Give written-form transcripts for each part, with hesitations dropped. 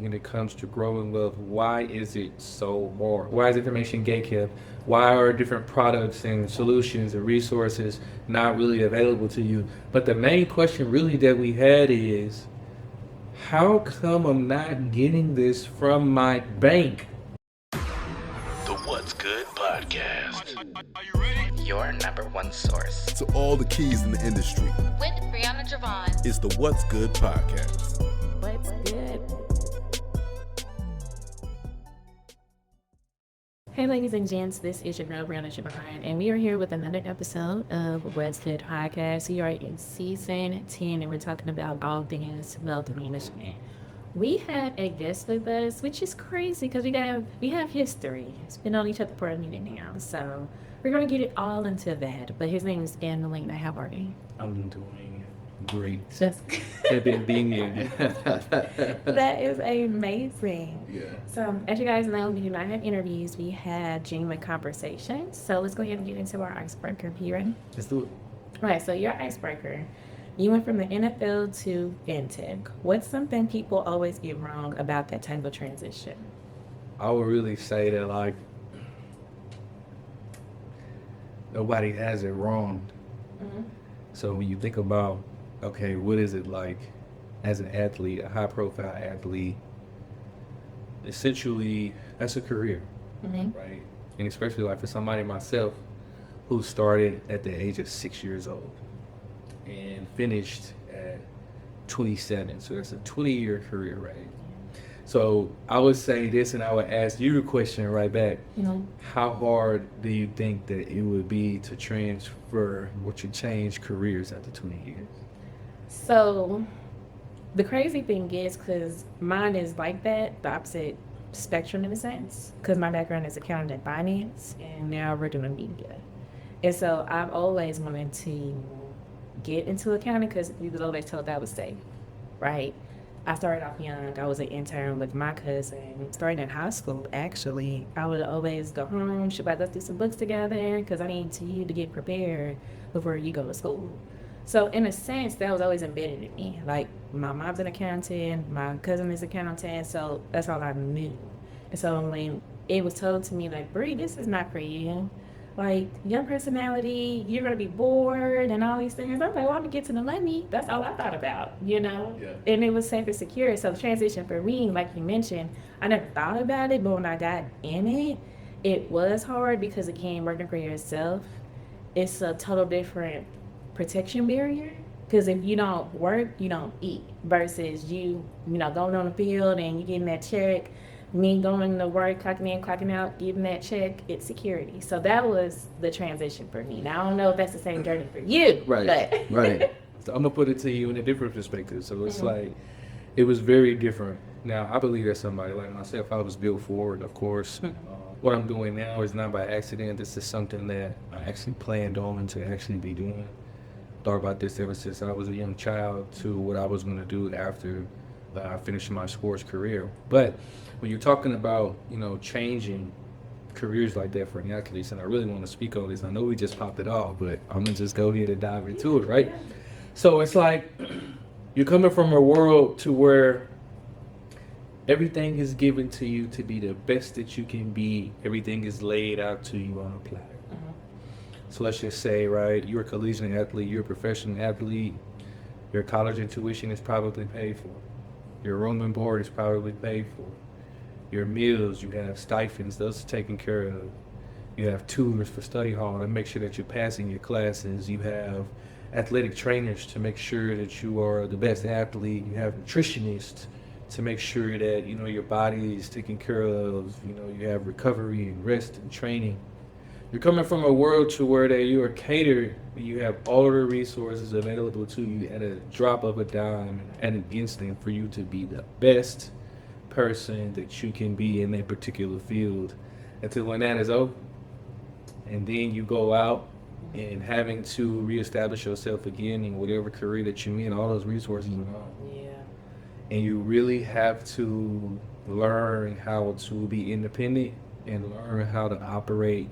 when it comes to growing wealth, why is it so hard? Why is information gatekept? Why are different products and solutions and resources not really available to you? But the main question really that we had is, how come I'm not getting this from my bank? The What's Good Podcast. Your number one source. To all the keys in the industry. With Brianna Javon. It's the What's Good Podcast. What's good? Hey ladies and gents, this is your girl Brianna Javon, and we are here with another episode of What's Good Podcast. We are in season 10 and we're talking about all things wealth management. We have a guest with us, which is crazy because we have history. It's been on each other for a minute now, so we're gonna get it all into that. But his name is Ben Malena. How are you? I'm doing great. Just Have been being here. that is amazing. Yeah. So, as you guys know, we do not have interviews. We have genuine conversations. So, let's go ahead and get into our icebreaker. You ready? Let's do it. All right, so your icebreaker. You went from the NFL to FinTech. What's something people always get wrong about that type of transition? I would really say that, like, nobody has it wrong. So when you think about, okay, what is it like as an athlete, a high profile athlete? Essentially, that's a career, right? And especially like for somebody myself who started at the age of 6 years old and finished at 27. So that's a 20-year career, right? So I would say this, and I would ask you the question right back. How hard do you think that it would be to transfer or to change careers after 20 years? So, the crazy thing is, because mine is like that, the opposite spectrum in a sense, because my background is accounting and finance, and now we're doing media. And so I've always wanted to get into accounting because we was always told that was safe, right? I started off young. I was an intern with my cousin. Starting in high school, actually, I would always go home, let's do some books together because I need you to get prepared before you go to school. So in a sense, that was always embedded in me. Like, my mom's an accountant, my cousin is an accountant, so that's all I knew. And so when it was told to me, like, Bree, this is not for you. Like, your personality, you're going to be bored and all these things. I'm like, well, I'm going to get to the money. That's all I thought about, you know? Yeah. And it was safe and secure. So the transition for me, like you mentioned, I never thought about it, but when I got in it, it was hard because, again, working for yourself, it's a total different protection barrier. Because if you don't work, you don't eat. Versus you going on the field and you getting that check. Me going to work, clocking in, clocking out, getting that check, it's security. So that was the transition for me. Now, I don't know if that's the same journey for you. Right, but. right. So I'm going to put it to you in a different perspective. So it's like, it was very different. Now, I believe that somebody like myself, I was built for it, of course. What I'm doing now is not by accident. This is something that I actually planned on to actually be doing. Thought about this ever since I was a young child to what I was going to do after I finished my sports career. But when you're talking about, changing careers like that for an athlete, and I really want to speak on this. I know we just popped it off, but I'm going to just go ahead and dive into it, right? So it's like you're coming from a world to where everything is given to you to be the best that you can be. Everything is laid out to you on a platter. So let's just say, right, you're a collegiate athlete, you're a professional athlete, your college and tuition is probably paid for. Your room and board is probably paid for. Your meals, you have stipends, those are taken care of. You have tutors for study hall to make sure that you're passing your classes. You have athletic trainers to make sure that you are the best athlete. You have nutritionists to make sure that, your body is taken care of. You have recovery and rest and training. You're coming from a world to where that you are catered, you have all the resources available to you at a drop of a dime, at an instant for you to be the best person that you can be in that particular field until when that is over. And then you go out and having to reestablish yourself again in whatever career that you're in, all those resources are gone. Yeah. And you really have to learn how to be independent and learn how to operate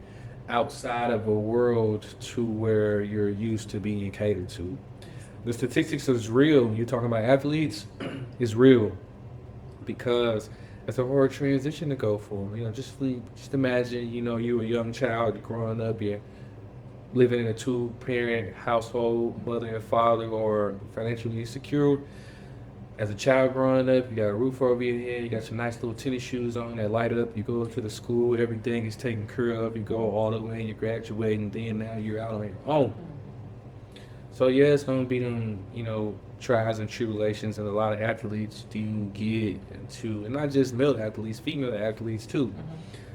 outside of a world to where you're used to being catered to. The statistics is real. You're talking about athletes, it's real. because it's a hard transition to go for. Just imagine, you a young child growing up, you're living in a two-parent household, mother and father, or financially secure. As a child growing up, you got a roof over your head, you got your nice little tennis shoes on that light up, you go to the school, everything is taken care of, you go all the way, you graduate, and then now you're out on your own. So yeah, it's gonna be them, trials and tribulations, and a lot of athletes do get into, and not just male athletes, female athletes too.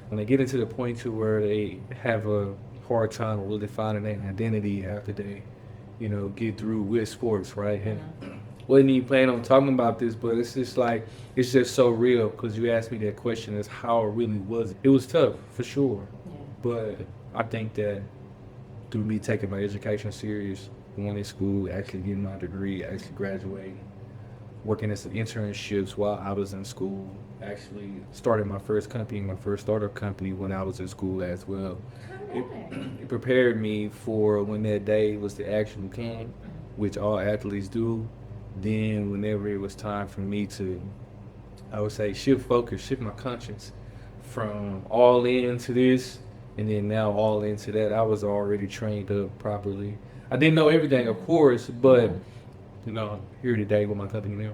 When they get into the point to where they have a hard time really defining their identity after they, get through with sports, right? And wasn't even planning on talking about this, but it's just like, it's just so real, because you asked me that question, is how it really was. It was tough, for sure. But I think that through me taking my education serious, going to school, actually getting my degree, actually graduating, working as internships while I was in school, actually started my first company, my first startup company when I was in school as well. It prepared me for when that day was to actually come, which all athletes do. Then whenever it was time for me to, I would say, shift focus, shift my conscience from all in to this, and then now all into that, I was already trained up properly. I didn't know everything, of course, but, here today with my company now.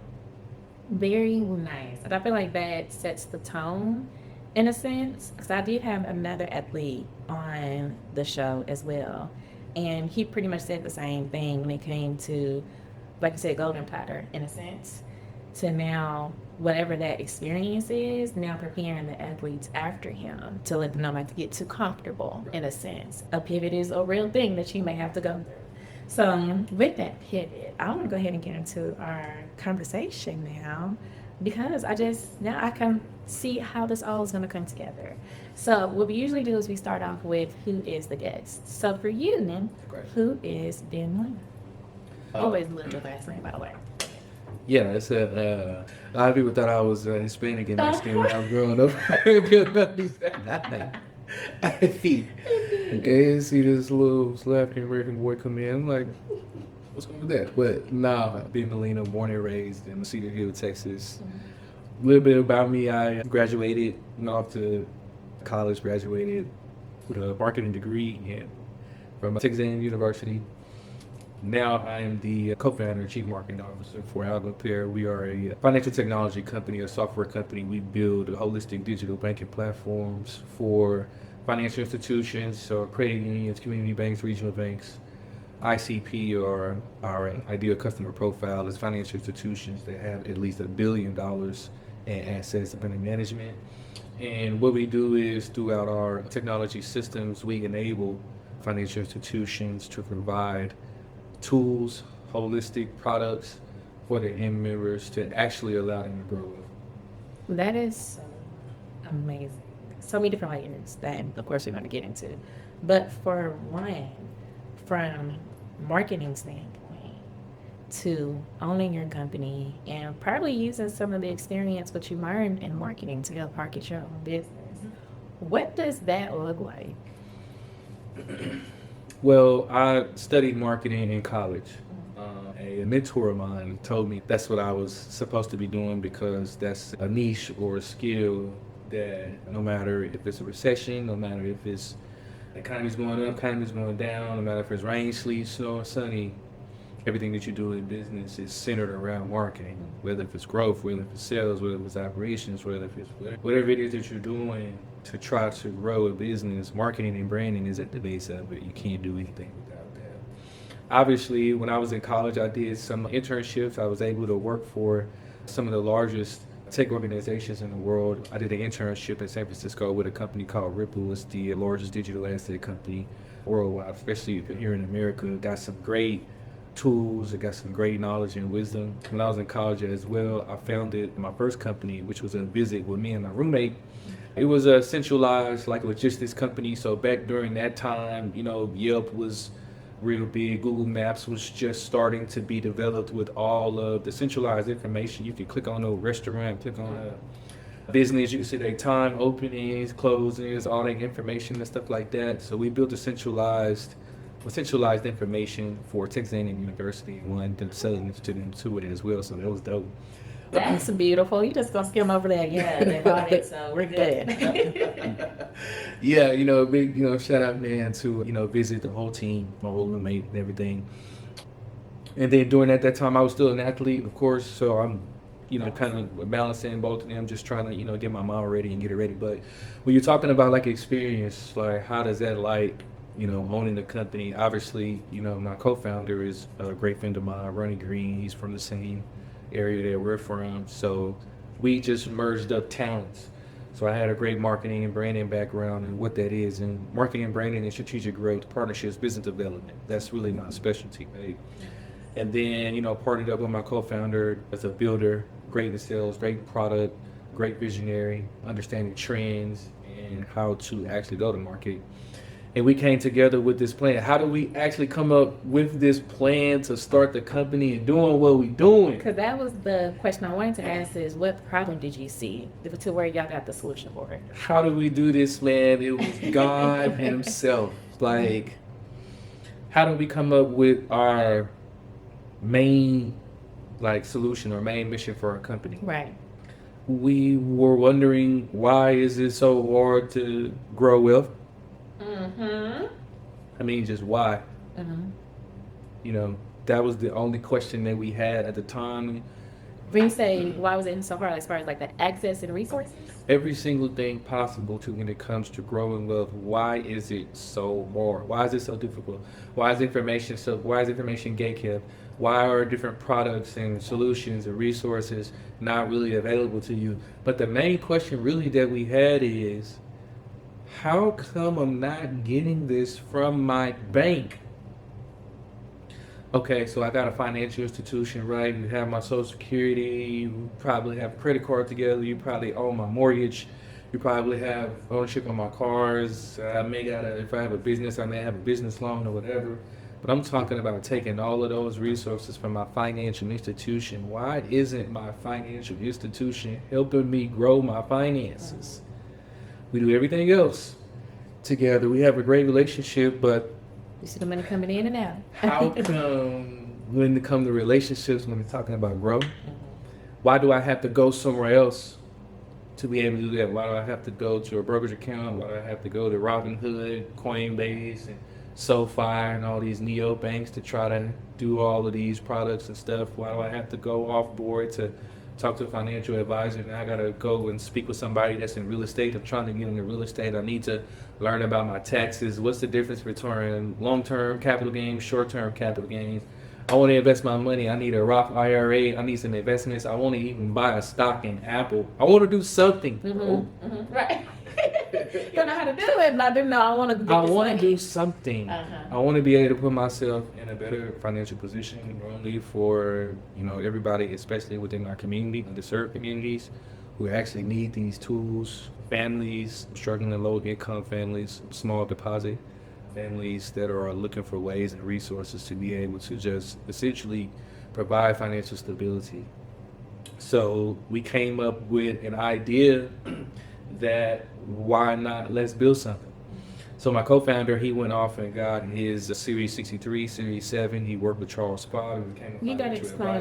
Very nice. And I feel like that sets the tone in a sense, because I did have another athlete on the show as well. And he pretty much said the same thing when it came to, like I said, golden platter in a sense, to now whatever that experience is, now preparing the athletes after him to let them know not to get too comfortable in a sense. A pivot is a real thing that you may have to go through. So with that pivot, I want to go ahead and get into our conversation now, because now I can see how this all is going to come together. So what we usually do is we start off with who is the guest. So for you, Nim, who is Ben Malena? Always loved your last name, by the way. Yeah, it's a lot of people thought I was Hispanic and Mexican when I was growing up. Okay, see this little African American boy come in, I'm like, what's going on with that? But nah, Ben Malena, born and raised in Cedar Hill, Texas. A little bit about me, I graduated, off to college, graduated with a marketing degree from Texas A&M University. Now I am the co-founder and chief marketing officer for AlgoPear. We are a financial technology company, a software company. We build holistic digital banking platforms for financial institutions, so credit unions, community banks, regional banks. ICP, or our ideal customer profile, is financial institutions that have at least $1 billion in assets under management. And what we do is, throughout our technology systems, we enable financial institutions to provide tools, holistic products for their end members to actually allow them to grow. That is amazing. So many different layers that, of course, we're going to get into. But for one, from marketing standpoint to owning your company and probably using some of the experience what you learned in marketing to help market your own business, what does that look like? Well, I studied marketing in college. A mentor of mine told me that's what I was supposed to be doing, because that's a niche or a skill that no matter if it's a recession, no matter if it's the economy's going up, economy's going down, no matter if it's rain, sleet, snow, or sunny, everything that you do in business is centered around marketing, whether if it's growth, whether if it's sales, whether if it's operations, whether if it's whatever it is that you're doing to try to grow a business, marketing and branding is at the base of it. You can't do anything without that. Obviously, when I was in college, I did some internships. I was able to work for some of the largest tech organizations in the world. I did an internship in San Francisco with a company called Ripple. It's the largest digital asset company worldwide, especially here in America. Got some great tools, I got some great knowledge and wisdom. When I was in college as well, I founded my first company, which was a visit with me and my roommate. It was a centralized logistics company. So back during that time, Yelp was real big. Google Maps was just starting to be developed with all of the centralized information. You could click on a restaurant, click on a business, you can see their time, openings, closings, all that information and stuff like that. So we built a centralized information for Texas A&M University and wanted to sell it to it as well. So that was dope. That's beautiful. You just gonna skim over that. Yeah, they bought it, so we're good. Yeah, big, shout out, man, to, visit the whole team, my whole roommate and everything. And then during that time, I was still an athlete, of course, so I'm, kind of balancing both of them, just trying to, get my mind ready and get it ready. But when you're talking about like experience, like how does that like, owning the company? Obviously, my co-founder is a great friend of mine, Ronnie Green. He's from the same area that we're from. So we just merged up talents. So I had a great marketing and branding background and what that is. And marketing and branding and strategic growth, partnerships, business development. That's really my specialty, right? And then, partnered up with my co-founder as a builder, great in sales, great product, great visionary, understanding trends and how to actually go to market. And we came together with this plan. How do we actually come up with this plan to start the company and doing what we're doing? Because that was the question I wanted to ask is, what problem did you see to where y'all got the solution for it? How do we do this, man? It was God himself. Like, how do we come up with our main, solution or main mission for our company? Right. We were wondering, why is it so hard to grow wealth? Mm-hmm. I mean, just why? Mm-hmm. That was the only question that we had at the time. When you say why was it so hard, as far as like the access and resources? Every single thing possible to when it comes to growing wealth, why is it so hard? Why is it so difficult? Why is information gatekept? Why are different products and solutions and resources not really available to you? But the main question really that we had is, how come I'm not getting this from my bank? Okay, so I got a financial institution, right? You have my social security, you probably have a credit card together, you probably own my mortgage, you probably have ownership on my cars. If I have a business, I may have a business loan or whatever. But I'm talking about taking all of those resources from my financial institution. Why isn't my financial institution helping me grow my finances? We do everything else together. We have a great relationship, but You see the money coming in and out. how come when it comes to relationships, when we're talking about growth, why do I have to go somewhere else to be able to do that? Why do I have to go to a brokerage account? Why do I have to go to Robinhood, Coinbase, and SoFi, and all these neobanks to try to do all of these products and stuff? Why do I have to go off board to talk to a financial advisor, and I gotta go and speak with somebody that's in real estate? I'm trying to get into real estate. I need to learn about my taxes. What's the difference between long-term capital gains, short-term capital gains? I want to invest my money. I need a Roth IRA. I need some investments. I want to even buy a stock in Apple. I want to do something. Right. You don't know how to do it, but I do know I want to. I want to do something. Uh-huh. I want to be able to put myself in a better financial position, not only for everybody, especially within our community, underserved communities, who actually need these tools. Families struggling, low-income families, small deposit families that are looking for ways and resources to be able to just essentially provide financial stability. So we came up with an idea that why not let's build something. So my co-founder, he went off and got his Series 63, Series 7. He worked with Charles Schwab and became a You gotta financial explain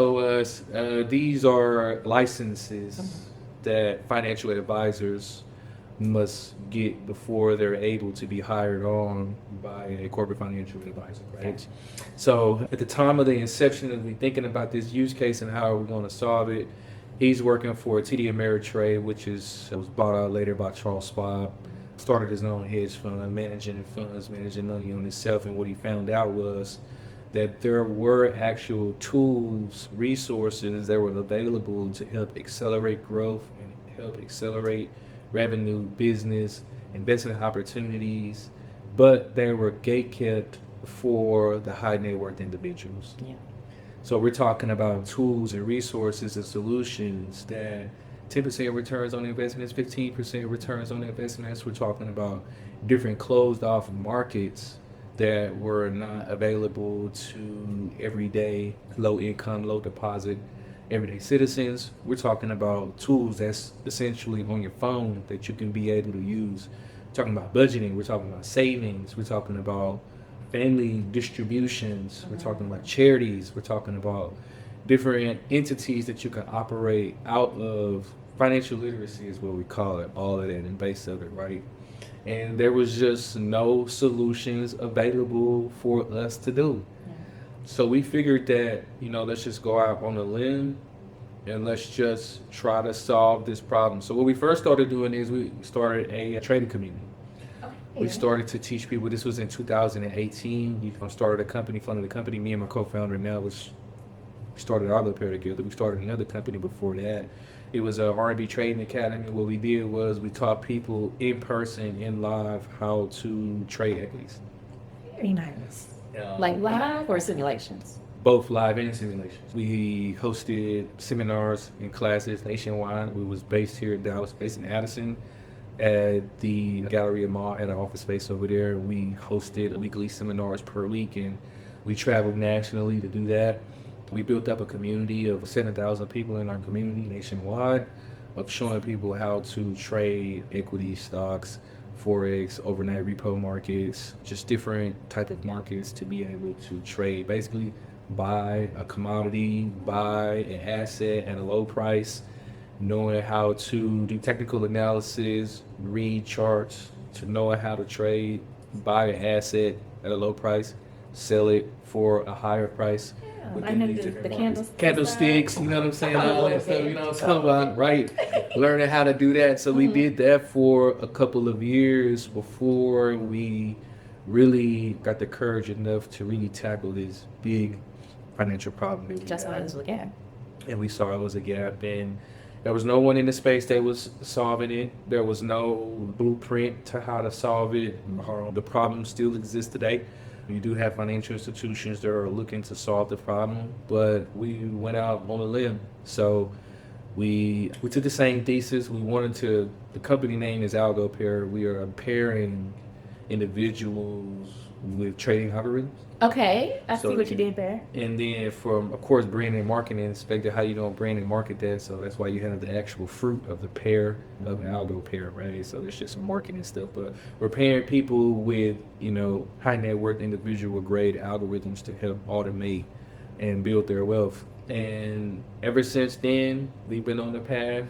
advisor. These are licenses that financial advisors must get before they're able to be hired on by a corporate financial advisor, right? So at the time of the inception of me thinking about this use case and how we're going to solve it, he's working for TD Ameritrade, which was bought out later by Charles Schwab. Started his own hedge fund, managing funds, managing money on himself. And what he found out was that there were actual tools, resources that were available to help accelerate growth and help accelerate revenue, business, investment opportunities, but they were gatekept for the high net worth individuals. Yeah. So we're talking about tools and resources and solutions that 10% returns on investments, 15% returns on investments. We're talking about different closed off markets that were not available to everyday low income, low deposit everyday citizens. We're talking about tools that's essentially on your phone that you can be able to use. We're talking about budgeting, we're talking about savings, we're talking about family distributions. We're talking about charities. We're talking about different entities that you can operate out of. Financial literacy is what we call it, all of that and base of it, right? And there was just no solutions available for us to do. So we figured that, let's just go out on a limb and let's just try to solve this problem. So what we first started doing is we started a trading community. We started to teach people. This was in 2018. We started a company, funded a company. Me and my co-founder now we started AlgoPear together. We started another company before that. It was a R&B trading academy. What we did was we taught people in person, in live, how to trade equities. Very nice. Like live or simulations? Both live and simulations. We hosted seminars and classes nationwide. We was based here in Dallas, based in Addison, at the Galleria Mall at our office space over there. We hosted weekly seminars per week, and we traveled nationally to do that. We built up a community of 7,000 people in our community nationwide of showing people how to trade equity, stocks, Forex, overnight repo markets, just different type of markets to be able to trade. Basically, buy a commodity, buy an asset at a low price, knowing how to do technical analysis, read charts, to know how to trade, buy an asset at a low price, sell it for a higher price. I know the candlesticks, you know what I'm saying? All that stuff, you know what I'm talking about, right? Learning how to do that. So we did that for a couple of years before we really got the courage enough to really tackle this big financial problem. Just what it was a gap. And we saw it was a gap, and there was no one in the space that was solving it. There was no blueprint to how to solve it. The problem still exists today. You do have financial institutions that are looking to solve the problem, but we went out on a limb. So we took the same thesis. We wanted to, the company name is AlgoPear. We are pairing individuals with trading algorithms. Okay, I see what you did there. And then from, of course, brand and marketing perspective, how you don't brand and market that. So that's why you have the actual fruit of the pair of AlgoPear, right? So there's just some marketing stuff, but we're pairing people with, high net worth individual grade algorithms to help automate and build their wealth. And ever since then, we've been on the path.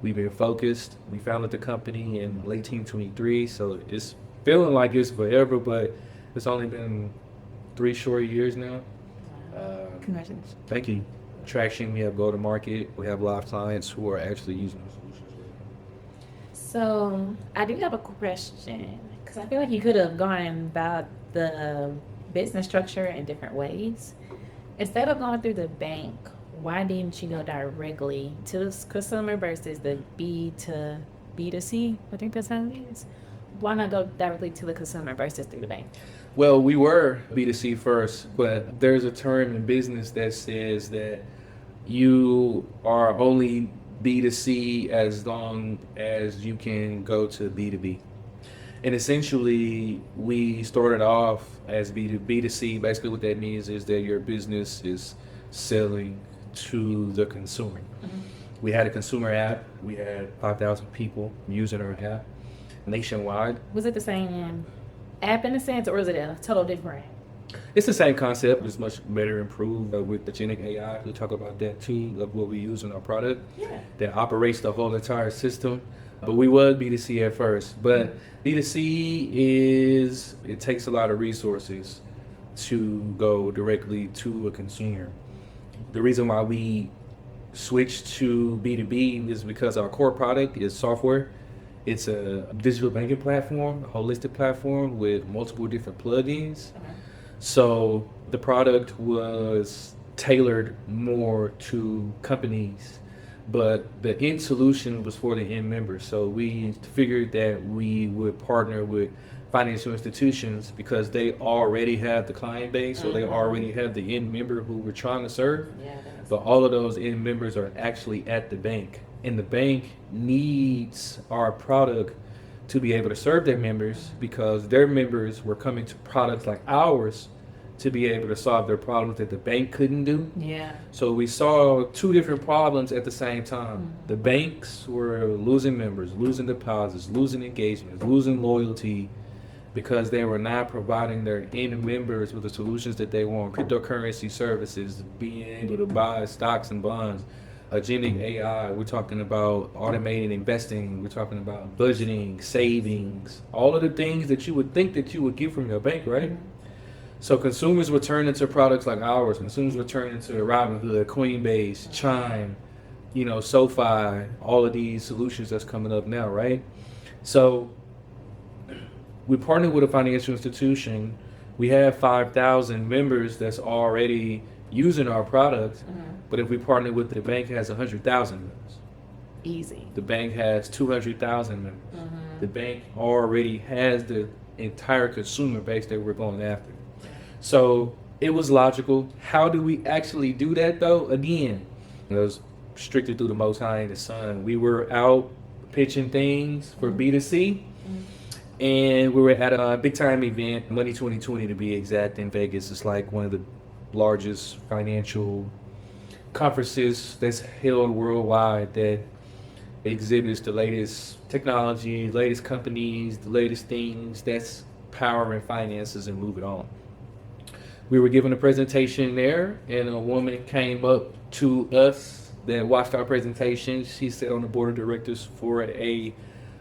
We've been focused. We founded the company in late 2023. So it's feeling like it's forever, but it's only been 3 short years now. Congratulations. Thank you. Traction, we have go-to-market. We have live clients who are actually using the solutions right now. So I do have a question, because I feel like you could have gone about the business structure in different ways. Instead of going through the bank, why didn't you go directly to the consumer versus the B to B to C? I think that's how it is. Why not go directly to the consumer versus through the bank? Well, we were B2C first, but there's a term in business that says that you are only B2C as long as you can go to B2B. And essentially, we started off as B2C. Basically, what that means is that your business is selling to the consumer. Mm-hmm. We had a consumer app. We had 5,000 people using our app nationwide. Was it the same app in a sense, or is it a total different? It's the same concept. It's much better improved with the Generative AI. We'll talk about that too, of what we use in our product that operates the whole entire system. But we was B2C at first. But B2C it takes a lot of resources to go directly to a consumer. The reason why we switched to B2B is because our core product is software. It's a digital banking platform, a holistic platform with multiple different plugins. So the product was tailored more to companies, but the end solution was for the end member. So we figured that we would partner with financial institutions because they already have the client base, so they already have the end member who we're trying to serve. But all of those end members are actually at the bank. And the bank needs our product to be able to serve their members because their members were coming to products like ours to be able to solve their problems that the bank couldn't do. So we saw 2 different problems at the same time. The banks were losing members, losing deposits, losing engagements, losing loyalty because they were not providing their end members with the solutions that they want. Cryptocurrency services, being able to buy stocks and bonds, agentic AI, we're talking about automated investing, we're talking about budgeting, savings, all of the things that you would think that you would get from your bank, right? So consumers were turning to products like ours. Consumers were turning to Robinhood, Coinbase, Chime, SoFi, all of these solutions that's coming up now, right? So we partnered with a financial institution. We have 5,000 members that's already using our products. But if we partner with the bank, has 100,000 members. Easy. The bank has 200,000 members. The bank already has the entire consumer base that we're going after. So it was logical. How do we actually do that, though? Again, it was strictly through the Most High and the Son. We were out pitching things for B2C. And we were at a big time event, Money 2020 to be exact, in Vegas. It's like one of the largest financial conferences that's held worldwide that exhibits the latest technology, latest companies, the latest things that's powering finances and moving on. We were given a presentation there, and a woman came up to us that watched our presentation. She sat on the board of directors for a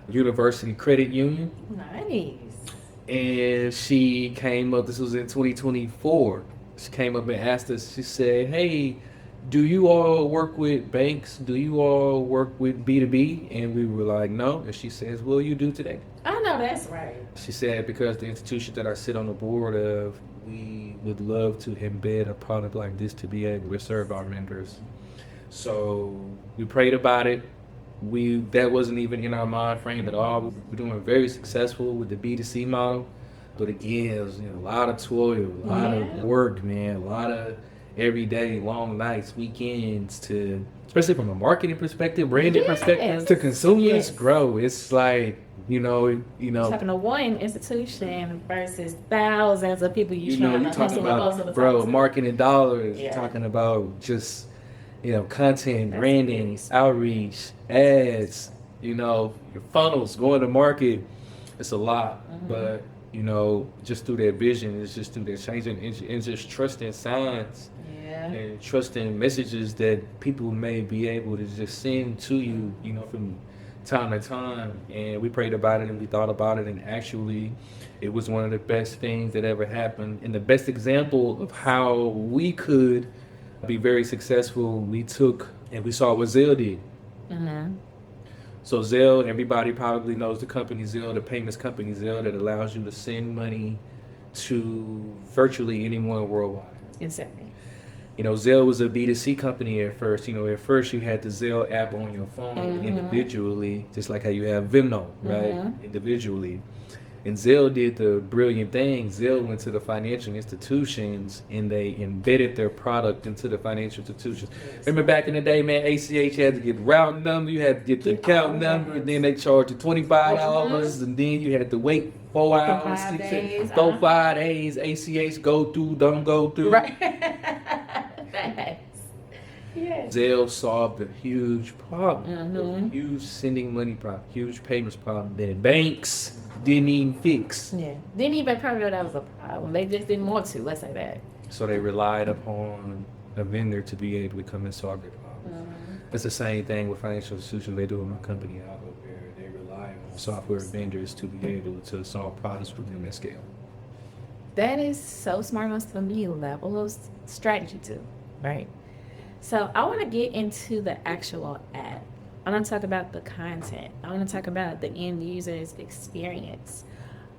university credit union. Nice. And she came up, this was in 2024. She came up and asked us, she said, hey, do you all work with banks? Do you all work with B2B? And we were like, no. And she says, well, you do today. I know that's right. She said, because the institution that I sit on the board of, we would love to embed a product like this to be able to serve our members. So we prayed about it. That wasn't even in our mind frame at all. We're doing very successful with the B2C model. But again, it was a lot of toil, a lot of work, man, a lot of everyday long nights, weekends, to, especially from a marketing perspective, branding perspective, to consumers grow. It's like, talking to one institution versus thousands of people you're talking about, marketing dollars. You're talking about just, content, branding, outreach, ads, your funnels, going to market. It's a lot, but just through that vision, it's just through that changing and just trusting signs and trusting messages that people may be able to just send to you, from time to time. And we prayed about it and we thought about it, and actually it was one of the best things that ever happened. And the best example of how we could be very successful, we took and we saw what Zelle did. So Zelle, everybody probably knows the company Zelle, the payments company Zelle, that allows you to send money to virtually anyone worldwide. Exactly. Zelle was a B2C company at first. At first you had the Zelle app on your phone individually, just like how you have Venmo, right? Individually. And Zelle did the brilliant thing. Zelle went to the financial institutions and they embedded their product into the financial institutions. Remember back in the day, man, ACH had to get the route number, you had to get the account number, and then they charged you $25, and then you had to wait 4 hours, 5 days, 5 days, ACH go through, don't go through. Right. Yes. Zelle solved a huge problem, a huge sending money problem, huge payments problem that banks didn't even fix. Yeah, didn't even probably know that was a problem. They just didn't want to. Let's say that. So they relied upon a vendor to be able to come and solve their problems. It's the same thing with financial institutions. They do in my company, AlgoPear. They rely on software vendors to be able to solve problems for them at scale. That is so smart on some level of strategy too, right? So I want to get into the actual app. I want to talk about the content. I want to talk about the end user's experience.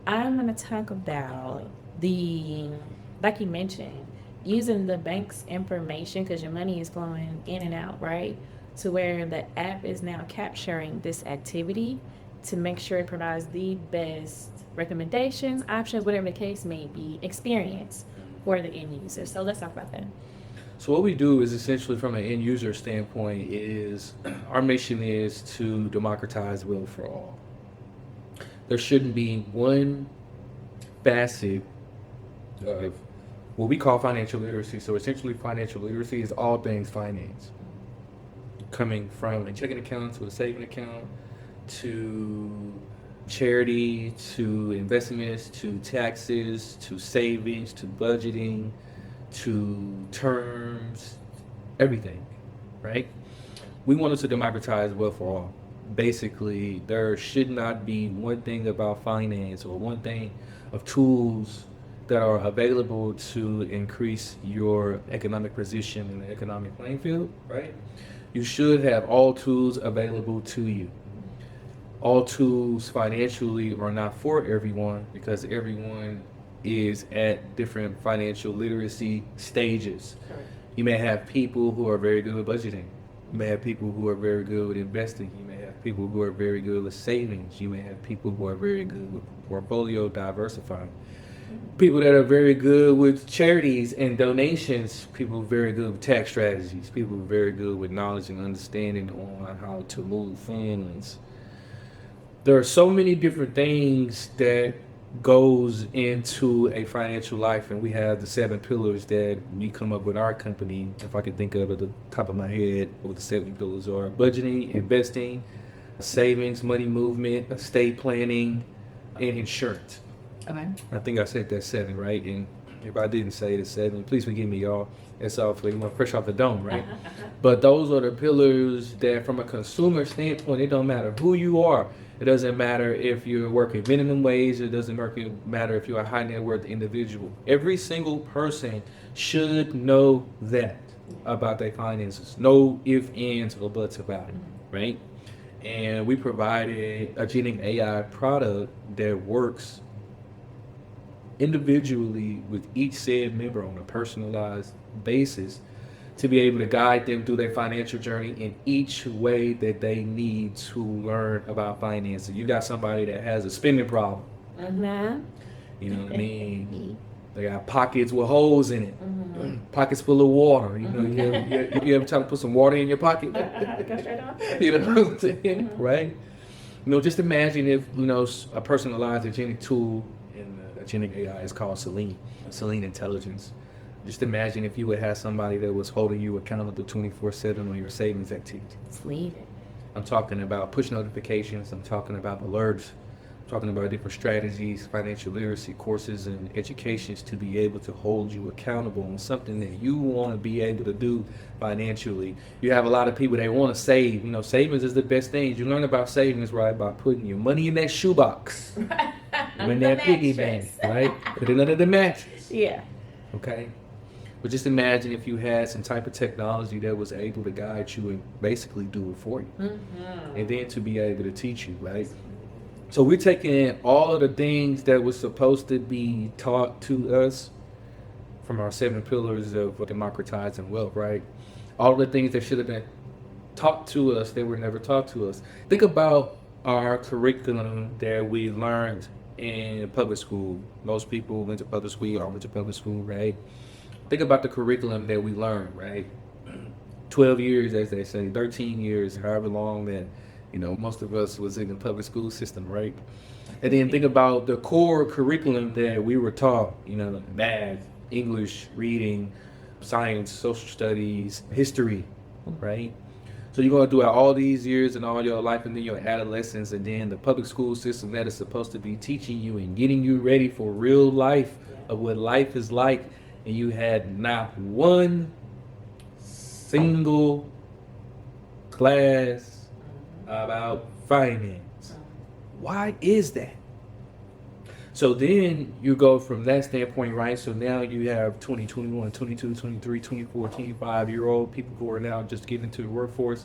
I'm going to talk about like you mentioned, using the bank's information, because your money is flowing in and out, right? To where the app is now capturing this activity to make sure it provides the best recommendations, options, whatever the case may be, experience for the end user. So let's talk about that. So what we do is essentially, from an end user standpoint, is our mission is to democratize wealth for all. There shouldn't be one facet of what we call financial literacy. So essentially financial literacy is all things finance. Coming from a checking account to a saving account to charity to investments to taxes to savings to budgeting to terms, everything, right? We wanted to democratize wealth for all. Basically, there should not be one thing about finance or one thing of tools that are available to increase your economic position in the economic playing field, right? You should have all tools available to you. All tools financially are not for everyone because everyone is at different financial literacy stages. You may have people who are very good with budgeting. You may have people who are very good with investing. You may have people who are very good with savings. You may have people who are very good with portfolio diversifying. People that are very good with charities and donations. People very good with tax strategies. People very good with knowledge and understanding on how to move families. There are so many different things that goes into a financial life, and we have the 7 pillars that we come up with our company. If I could think of at the top of my head what the 7 pillars are: budgeting, investing, savings, money movement, estate planning, and insurance. Okay. I think I said that 7, right? And if I didn't say the 7, please forgive me, y'all. It's all fresh off the dome, right? But those are the pillars that, from a consumer standpoint, it don't matter who you are. It doesn't matter if you're working minimum wage. It doesn't matter if you're a high net worth individual. Every single person should know that about their finances. No ifs, ands, or buts about it, right? And we provided a Gen AI product that works individually with each said member on a personalized basis to be able to guide them through their financial journey in each way that they need to learn about finances. You got somebody that has a spending problem. You know what I mean? They got pockets with holes in it, pockets full of water. You know, you ever try to put some water in your pocket? You know what I'm saying? Right? You know, just imagine if, a personalized agentic tool in agentic AI is called Celine Intelligence. Just imagine if you would have somebody that was holding you accountable 24/7 on your savings activity. Sleep. I'm talking about push notifications. I'm talking about alerts. I'm talking about different strategies, financial literacy courses, and educations to be able to hold you accountable on something that you want to be able to do financially. You have a lot of people that want to save. Savings is the best thing. You learn about savings, right, by putting your money in that shoebox. In that piggy bank, right? Put it under the mattress. Yeah. Okay? But just imagine if you had some type of technology that was able to guide you and basically do it for you. And then to be able to teach you, right? So we're taking all of the things that was supposed to be taught to us from our 7 pillars of democratizing wealth, right? All the things that should have been taught to us that were never taught to us. Think about our curriculum that we learned in public school. Most people went to public school or went to public school, right? Think about the curriculum that we learned, right? 12 years, as they say, 13 years, however long that, most of us was in the public school system, right? And then think about the core curriculum that we were taught, math, English, reading, science, social studies, history, right? So you're going to do it all these years and all your life and then your adolescence, and then the public school system that is supposed to be teaching you and getting you ready for real life of what life is like. And you had not one single class about finance. Why is that? So then you go from that standpoint, right? So now you have 20, 21, 22, 23, 24, 25-year-old people who are now just getting into the workforce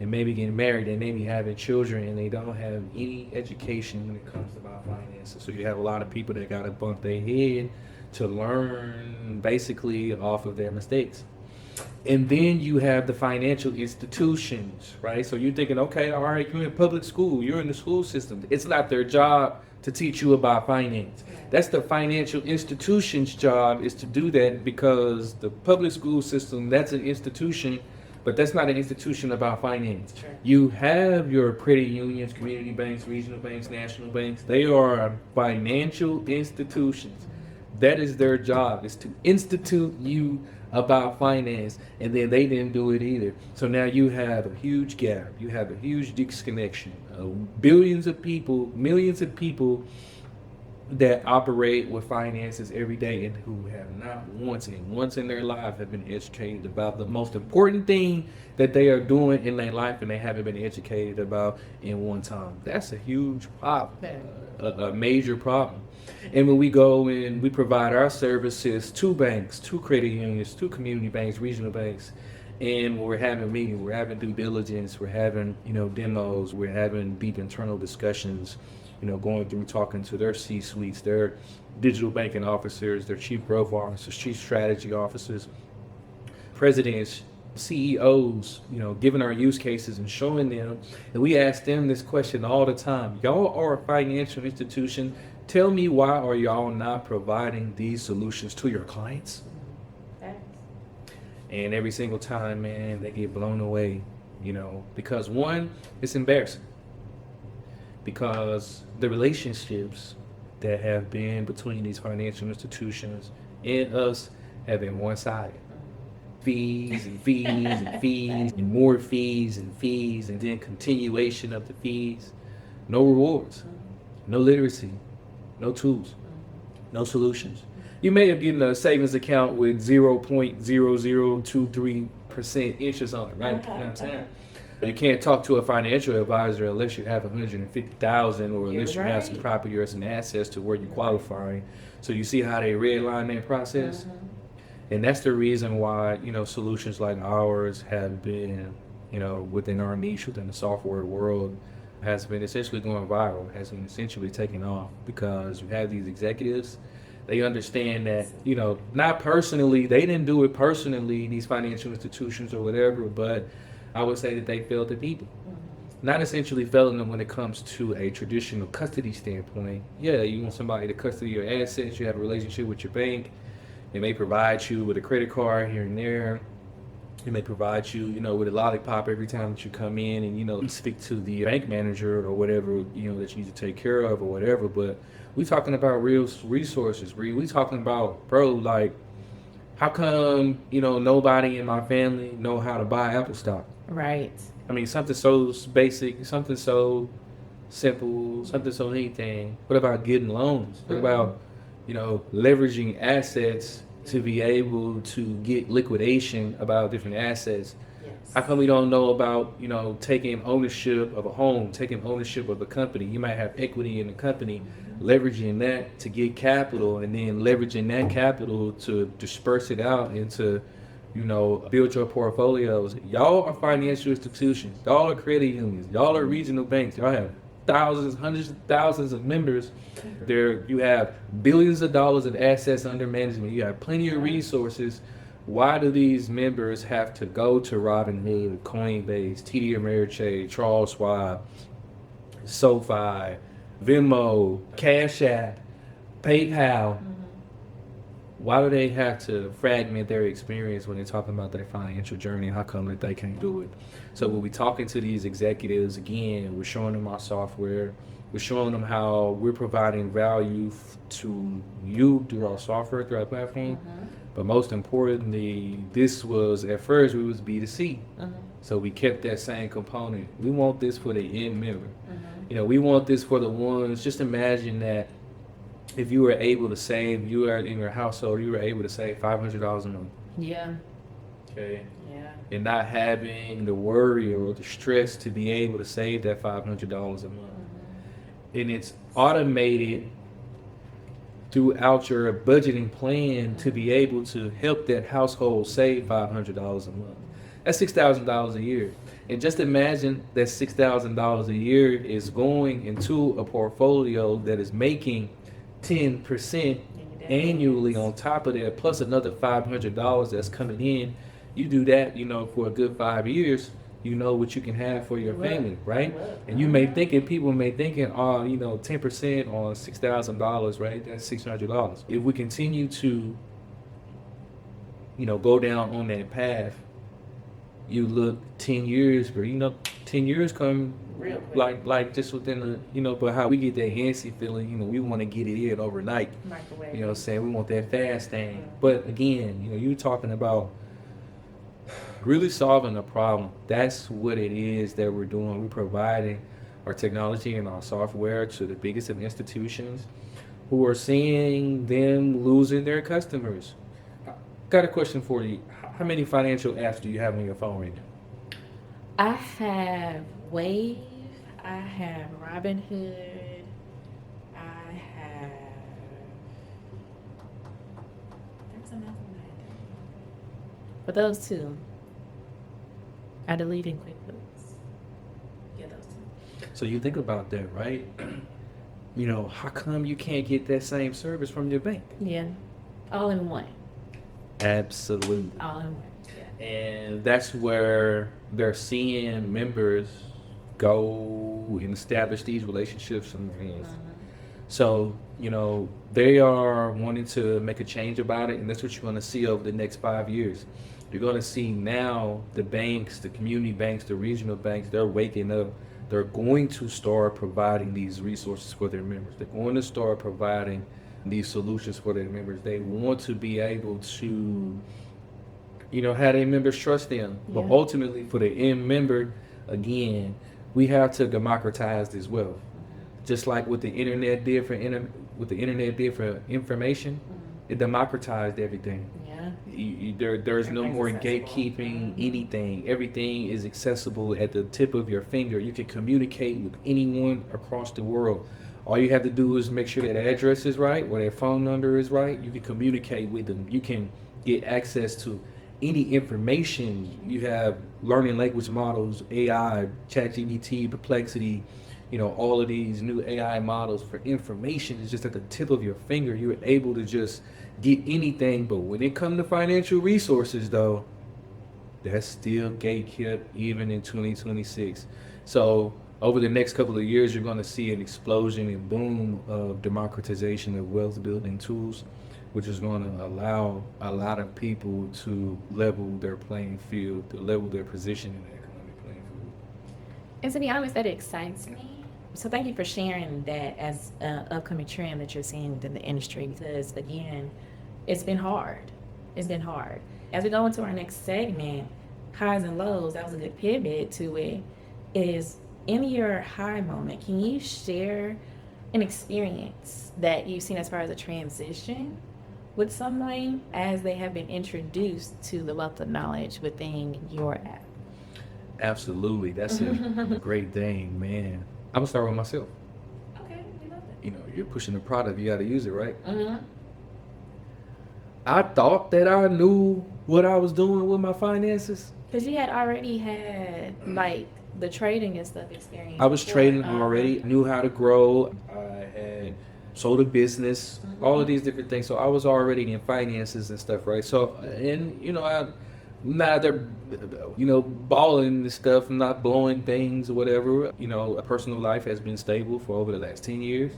and maybe getting married and maybe having children, and they don't have any education when it comes about finances. So you have a lot of people that got to bump their head to learn basically off of their mistakes. And then you have the financial institutions, right? So you're thinking, okay, all right, you're in public school, you're in the school system. It's not their job to teach you about finance. That's the financial institution's job, is to do that, because the public school system, that's an institution, but that's not an institution about finance. Sure. You have your credit unions, community banks, regional banks, national banks. They are financial institutions. That is their job, is to institute you about finance, and then they didn't do it either. So now you have a huge gap. You have a huge disconnection. Billions of people, millions of people that operate with finances every day and who have not once in their life have been educated about the most important thing that they are doing in their life, and they haven't been educated about in one time. That's a huge problem, a major problem. And when we go and we provide our services to banks, to credit unions, to community banks, regional banks, and we're having meetings, we're having due diligence, we're having, demos, we're having deep internal discussions, going through talking to their C-suites, their digital banking officers, their chief growth officers, chief strategy officers, presidents, CEOs, giving our use cases and showing them. And we ask them this question all the time. Y'all are a financial institution. Tell me, why are y'all not providing these solutions to your clients? And every single time, man, they get blown away, because one, it's embarrassing. Because the relationships that have been between these financial institutions and us have been one-sided. Fees and fees and fees and more fees, and then continuation of the fees. No rewards, no literacy, no tools, no solutions. You may have gotten a savings account with 0.0023% interest on it, right? You know what I'm saying? You can't talk to a financial advisor unless you have $150,000, or unless you have some property or some assets to where you qualify. So you see how they redline that process? And that's the reason why, solutions like ours have been, within our niche, within the software world, has been essentially going viral, has been essentially taking off, because you have these executives. They understand that, not personally, they didn't do it personally, these financial institutions or whatever, but I would say that they failed the people. Not essentially failing them when it comes to a traditional custody standpoint. Yeah, you want somebody to custody your assets, you have a relationship with your bank. They may provide you with a credit card here and there. They may provide you, with a lollipop every time that you come in and, speak to the bank manager or whatever, that you need to take care of or whatever. But we talking about real resources. We talking about, bro, like, how come, nobody in my family know how to buy Apple stock? Right. I mean, something so basic, something so simple, something so anything. What about getting loans? What about, leveraging assets to be able to get liquidation about different assets? Yes. How come we don't know about, taking ownership of a home, taking ownership of a company? You might have equity in the company, leveraging that to get capital, and then leveraging that capital to disperse it out into, build your portfolios. Y'all are financial institutions. Y'all are credit unions. Y'all are regional banks. Y'all have thousands, hundreds of thousands of members. There, you have billions of dollars of assets under management. You have plenty of resources. Why do these members have to go to Robinhood, Coinbase, TD Ameritrade, Charles Schwab, SoFi, Venmo, Cash App, PayPal? Why do they have to fragment their experience when they're talking about their financial journey? How come that they can't do it? So when we're talking to these executives, again, we're showing them our software. We're showing them how we're providing value to you through our software, through our platform. But most importantly, this was, at first, we was B2C. So we kept that same component. We want this for the end member. We want this for the ones. Just imagine that if you were able to save, you were in your household, you were able to save $500 a month. Yeah. Okay. Yeah. And not having the worry or the stress to be able to save that $500 a month. And it's automated throughout your budgeting plan to be able to help that household save $500 a month. That's $6,000 a year. And just imagine that $6,000 a year is going into a portfolio that is making 10% annually on top of that, plus another $500 that's coming in. You do that, for a good 5 years, what you can have for your family, right? And people may thinking, 10% on $6,000, right? That's $600. If we continue to, go down on that path, you look 10 years, but 10 years come like just within the, but how we get that antsy feeling, we want to get it in overnight. Microwave. You know what I'm saying? We want that fast thing. But again, you're talking about really solving a problem. That's what it is that we're doing. We're providing our technology and our software to the biggest of institutions who are seeing them losing their customers. Got a question for you. How many financial apps do you have on your phone right now? I have Wave. I have Robinhood. I have. There's another one. But those two. I deleted QuickBooks. Yeah, those two. So you think about that, right? How come you can't get that same service from your bank? Yeah. All in one. Absolutely. All in one. Yeah. And that's where they're seeing members go and establish these relationships and things. So, they are wanting to make a change about it, and that's what you're going to see over the next 5 years. You're going to see now the banks, the community banks, the regional banks, they're waking up. They're going to start providing these resources for their members. They're going to start providing these solutions for their members. They want to be able to, have their members trust them. But Yeah. ultimately, for the end member, again, we have to democratize this wealth. Just like what the internet did for information, it democratized everything. Yeah. There's no Everything's more accessible. gatekeeping anything. Everything is accessible at the tip of your finger. You can communicate with anyone across the world. All you have to do is make sure that address is right, or that phone number is right. You can communicate with them. You can get access to any information. You have learning language models, AI, ChatGPT, Perplexity, all of these new AI models for information is just at the tip of your finger. You're able to just get anything. But when it comes to financial resources, though, that's still gatekept even in 2026. So over the next couple of years, you're going to see an explosion and boom of democratization of wealth building tools, which is going to allow a lot of people to level their playing field, to level their position in the economic playing field. And to be honest, that excites me. So thank you for sharing that as an upcoming trend that you're seeing within the industry, because again, it's been hard. It's been hard. As we go into our next segment, highs and lows, that was a good pivot to it, is in your high moment, can you share an experience that you've seen as far as a transition with someone as they have been introduced to the wealth of knowledge within your app? Absolutely. That's a great thing, man. I'm going to start with myself. Okay, we love that. You're pushing the product, you got to use it, right? Mm-hmm. I thought that I knew what I was doing with my finances. Because you had already had, like, the trading and stuff experience. I was before. trading already, knew how to grow. I had sold a business, all of these different things. So I was already in finances and stuff, right? So, and, I'm not there, balling and stuff, I'm not blowing things or whatever. A personal life has been stable for over the last 10 years.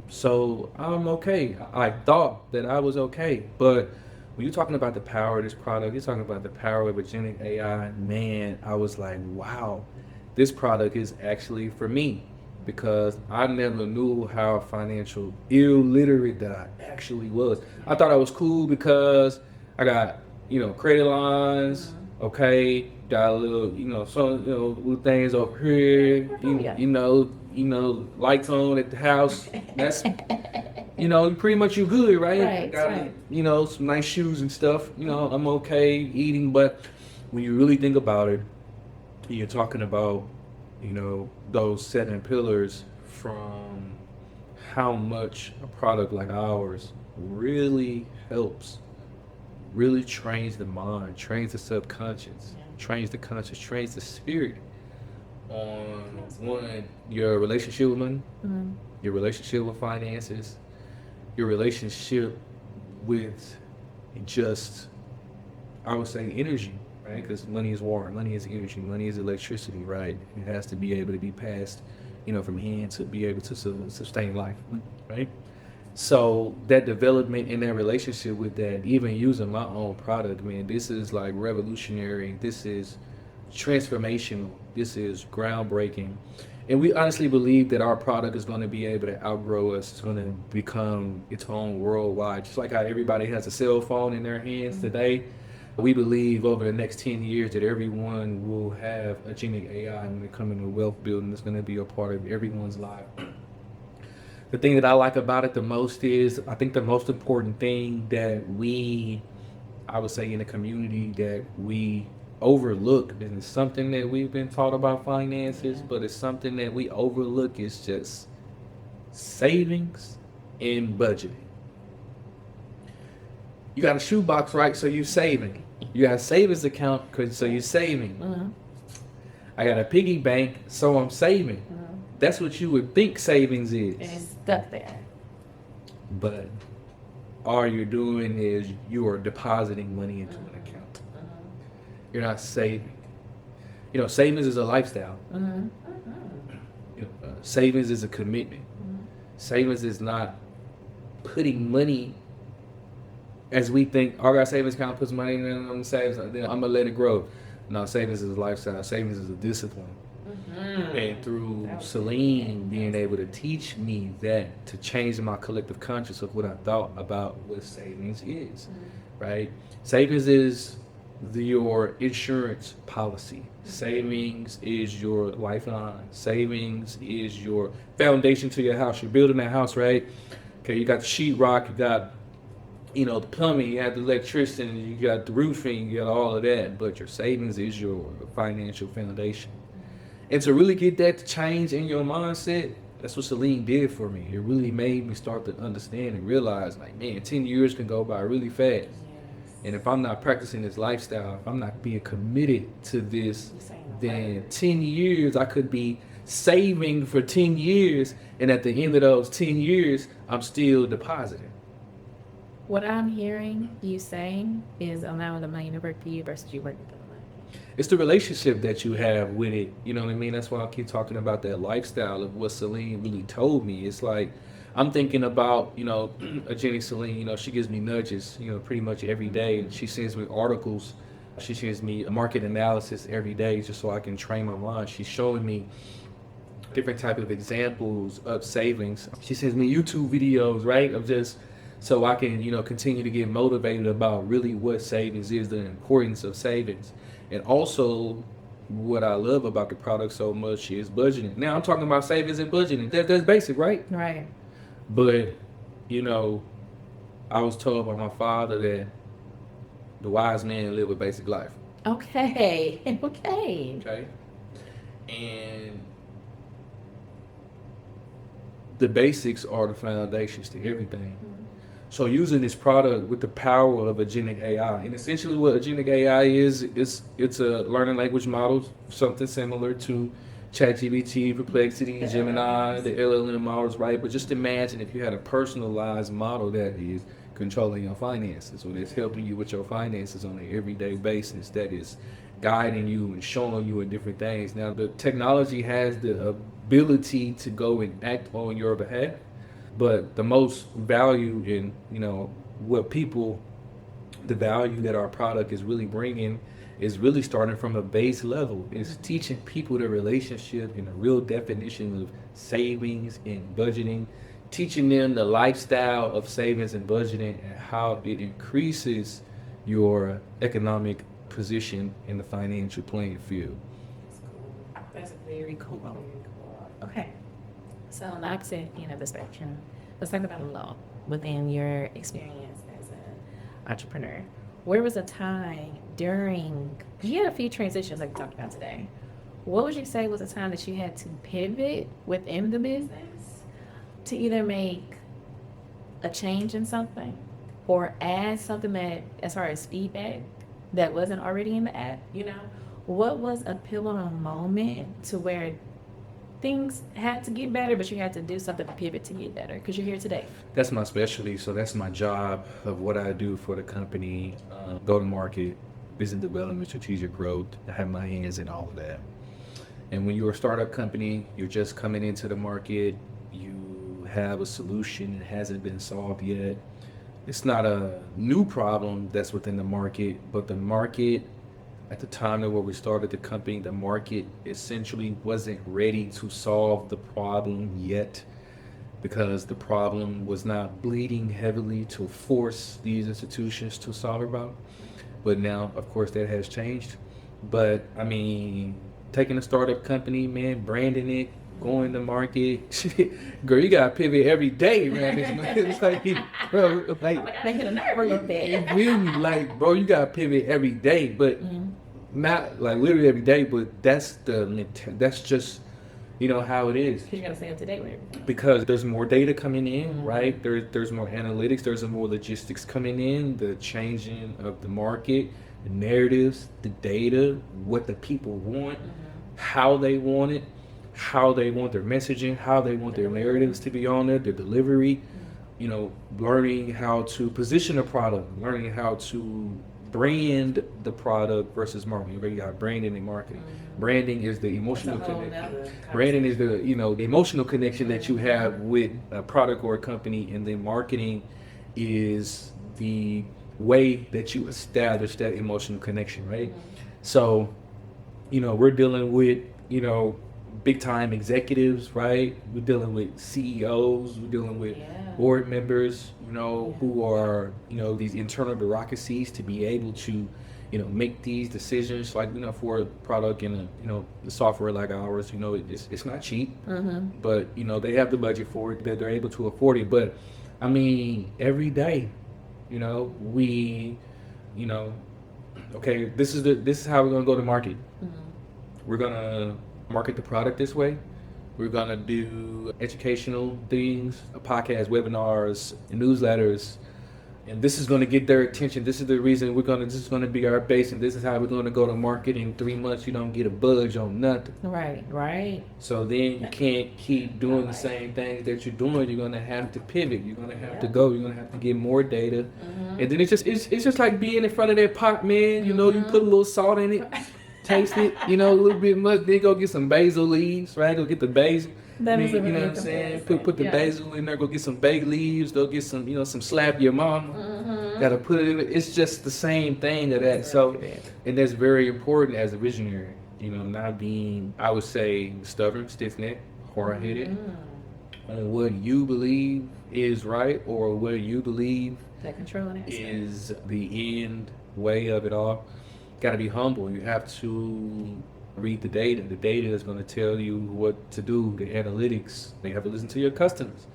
So I'm okay. I thought that I was okay. But when you're talking about the power of this product, you're talking about the power of agentic AI, man, I was like, wow, this product is actually for me. Because I never knew how financial illiterate that I actually was. I thought I was cool because I got, credit lines, okay, got a little, some, little things over here, lights on at the house. That's, pretty much you good, right? Right, got, right. some nice shoes and stuff. I'm okay eating, but when you really think about it, you're talking about, those 7 pillars from how much a product like ours really helps, really trains the mind, trains the subconscious, trains the conscious, trains the spirit on one, your relationship with money, your relationship with finances, your relationship with just, I would say, energy. Right? Because money is water, money is energy, money is electricity, right? It has to be able to be passed, from hand to be able to sustain life, right? So that development in that relationship with that, even using my own product, man, this is like revolutionary. This is transformational. This is groundbreaking. And we honestly believe that our product is going to be able to outgrow us. It's going to become its own worldwide. Just like how everybody has a cell phone in their hands today, we believe over the next 10 years that everyone will have agentic AI when it comes into wealth building. It's going to be a part of everyone's life. The thing that I like about it the most is, I think the most important thing that I would say in the community that we overlook, and it's something that we've been taught about finances, but it's something that we overlook, is just savings and budgeting. You got a shoebox, right? So you're saving. You got a savings account, so you're saving. I got a piggy bank, so I'm saving. That's what you would think savings is. And it's stuck there. But all you're doing is you are depositing money into an account. You're not saving. You know, savings is a lifestyle. Savings is a commitment. Savings is not putting money as we think. I got a savings account, puts money in, I'm gonna save, then I'm gonna let it grow. No, savings is a lifestyle. Savings is a discipline. And through Celine being able to teach me that, to change my collective conscious of what I thought about what savings is, right? Savings is your insurance policy. Savings is your lifeline. Savings is your foundation to your house. You're building that house, right? Okay, you got the sheetrock, you got, you know, the plumbing, you have the electricity, you got the roofing, you got all of that, but your savings is your financial foundation. And to really get that to change in your mindset, that's what Celine did for me. It really made me start to understand and realize, like, man, 10 years can go by really fast. And if I'm not practicing this lifestyle, if I'm not being committed to this, then 10 years, I could be saving for 10 years. And at the end of those 10 years, I'm still depositing. What I'm hearing you saying is allowing the money to work for you versus you working for the money. It's the relationship that you have with it. You know what I mean? That's why I keep talking about that lifestyle of what Celine really told me. It's like, I'm thinking about, you know, a Jenny Celine, you know, she gives me nudges, you know, pretty much every day. She sends me articles. She sends me a market analysis every day just so I can train my mind. She's showing me different type of examples of savings. She sends me YouTube videos, right, of just so I can, you know, continue to get motivated about really what savings is, the importance of savings. And also, what I love about the product so much is budgeting. Now, I'm talking about savings and budgeting. That's basic, right? Right. But, you know, I was told by my father that the wise man live a basic life. Okay. Okay? And the basics are the foundations to everything. So using this product with the power of agentic AI, and essentially what agentic AI is, it's a learning language model, something similar to ChatGPT, Perplexity, Gemini, the LLM models, right? But just imagine if you had a personalized model that is controlling your finances, or that's helping you with your finances on an everyday basis, that is guiding you and showing you in different things. Now, the technology has the ability to go and act on your behalf. But the most value in, you know, the value that our product is really bringing is really starting from a base level. It's teaching people the relationship and the real definition of savings and budgeting, teaching them the lifestyle of savings and budgeting and how it increases your economic position in the financial playing field. That's very cool. Okay. So on the opposite end of the spectrum, let's talk about law within your experience as an entrepreneur. Where was a time during, you had a few transitions like we talked about today. What would you say was a time that you had to pivot within the business to either make a change in something or add something that, as far as feedback, that wasn't already in the app, you know? What was a pivotal moment to where things had to get better, but you had to do something to pivot to get better because you're here today? That's my specialty, so that's my job of what I do for the company, go-to-market, business development, strategic growth. I have my hands in all of that. And when you're a startup company, you're just coming into the market, you have a solution that hasn't been solved yet. It's not a new problem that's within the market, but the market at the time that where we started the company, the market essentially wasn't ready to solve the problem yet, because the problem was not bleeding heavily to force these institutions to solve a problem. But now, of course, that has changed. But I mean, taking a startup company, man, branding it, going to market, girl, you gotta pivot every day, man. It's like, bro, like, Making a nerve a little bit. really, like, bro, you gotta pivot every day, but not like literally every day. But that's just, how it is. You gotta stay up to date with everything. Because there's more data coming in, right? There's more analytics, there's more logistics coming in, the changing of the market, the narratives, the data, what the people want, how they want it, how they want their messaging, how they want their narratives to be on there, their delivery, learning how to position a product, learning how to brand the product versus marketing. You already got branding and marketing. Branding is the emotional connection. Branding is the the emotional connection that you have with a product or a company, and then marketing is the way that you establish that emotional connection, right? So, we're dealing with big time executives, right? We're dealing with CEOs, we're dealing with board members, who are, these internal bureaucracies to be able to, make these decisions, like, for a product and the software like ours, it's not cheap, but, they have the budget for it, that they're able to afford it. But I mean, every day, we, okay, this is how we're going to go to market. We're going to market the product this way. We're gonna do educational things, podcasts, webinars, newsletters, and this is gonna get their attention. This is the reason this is gonna be our base, and this is how we're gonna go to market. In 3 months, you don't get a budge on nothing. Right. So then you can't keep doing the same things that you're doing. You're gonna have to pivot. You're gonna have to go. You're gonna have to get more data, and then it's just like being in front of that pot, man. You put a little salt in it. Taste it, a little bit much. Then go get some basil leaves, right? Go get the basil. That is You know what I'm saying? Put the basil in there. Go get some bay leaves. Go get some, some slap your mama. Gotta put it in. It's just the same thing of that. So, and that's very important as a visionary. Not being, I would say, stubborn, stiff-necked, hard-headed. What you believe is right, or what you believe That controlling is the end way of it all. Got to be humble. You have to read the data. The data is going to tell you what to do. The analytics. You have to listen to your customers.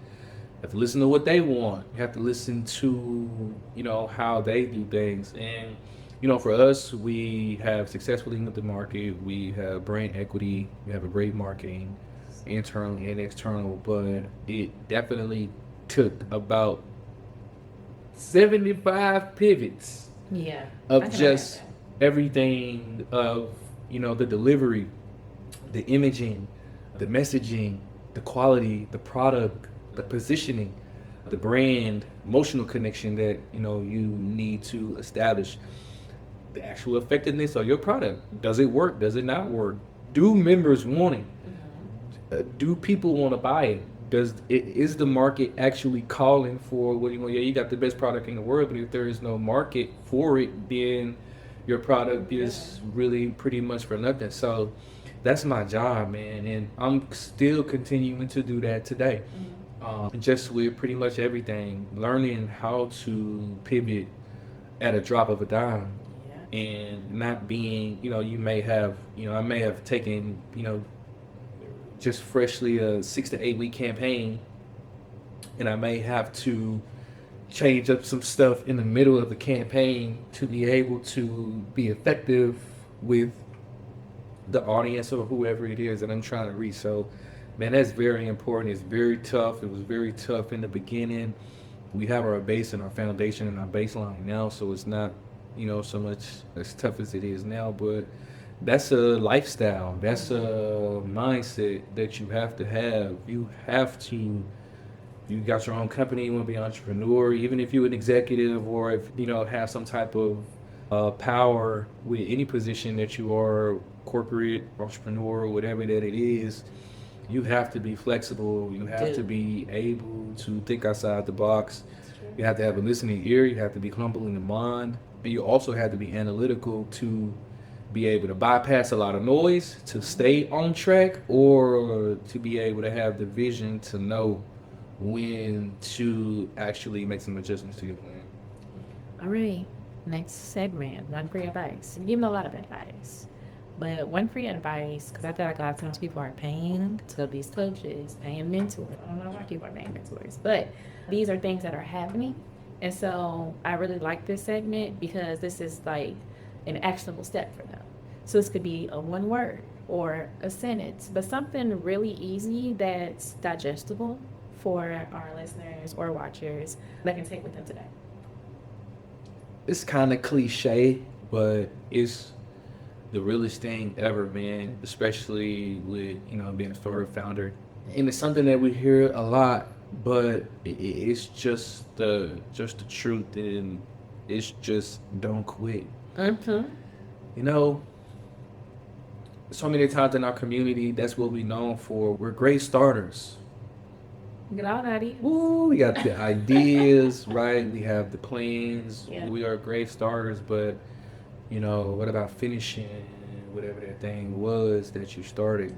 You have to listen to what they want. You have to listen to how they do things. And for us, we have successfully entered the market. We have brand equity. We have a great marketing, internally and external. But it definitely took about 75 pivots. Of just everything of the delivery, the imaging, the messaging, the quality, the product, the positioning, the brand, emotional connection that you need to establish, the actual effectiveness of your product. Does it work? Does it not work? Do members want it? Do people want to buy it? Is the market actually calling for what you want? Yeah, you got the best product in the world, but if there is no market for it, then your product is really pretty much for nothing. So that's my job, man, and I'm still continuing to do that today. Just with pretty much everything, learning how to pivot at a drop of a dime, and not being, you may have, I may have taken, just freshly a 6 to 8 week campaign, and I may have to change up some stuff in the middle of the campaign to be able to be effective with the audience or whoever it is that I'm trying to reach. So, man, that's very important. It's very tough. It was very tough in the beginning. We have our base and our foundation and our baseline now, so it's not, so much as tough as it is now, but that's a lifestyle. That's a mindset that you have to have. You got your own company, you want to be an entrepreneur, even if you're an executive or if, have some type of power with any position that you are, corporate, entrepreneur, whatever that it is, you have to be flexible. You have to be able to think outside the box. You have to have a listening ear. You have to be humble in the mind. But you also have to be analytical to be able to bypass a lot of noise to stay on track, or to be able to have the vision to know when to actually make some adjustments to your plan. All right, next segment, one free advice. I'm giving a lot of advice, but one free advice, because I feel like a lot of times people are paying to these coaches, paying mentors. I don't know why people are paying mentors, but these are things that are happening. And so I really like this segment because this is like an actionable step for them. So this could be a one word or a sentence, but something really easy that's digestible for our listeners or watchers that can take with them today. It's kind of cliche, but it's the realest thing ever, man, especially with, being a startup founder. And it's something that we hear a lot, but it's just the truth, and it's just don't quit. Mm-hmm. So many times in our community, that's what we're known for. We're great starters. Get all that. Woo, we got the ideas, right? We have the plans. Yeah. We are great starters, but, what about finishing whatever that thing was that you started?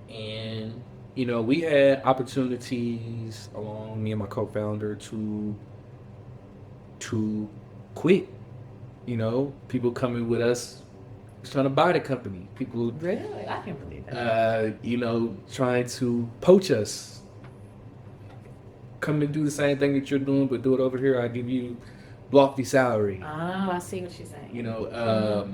And, we had opportunities along me and my co-founder to quit. People coming with us trying to buy the company. People, Really? I can't believe that. trying to poach us. Come and do the same thing that you're doing, but do it over here. I give you lofty salary. Oh, I see what you're saying.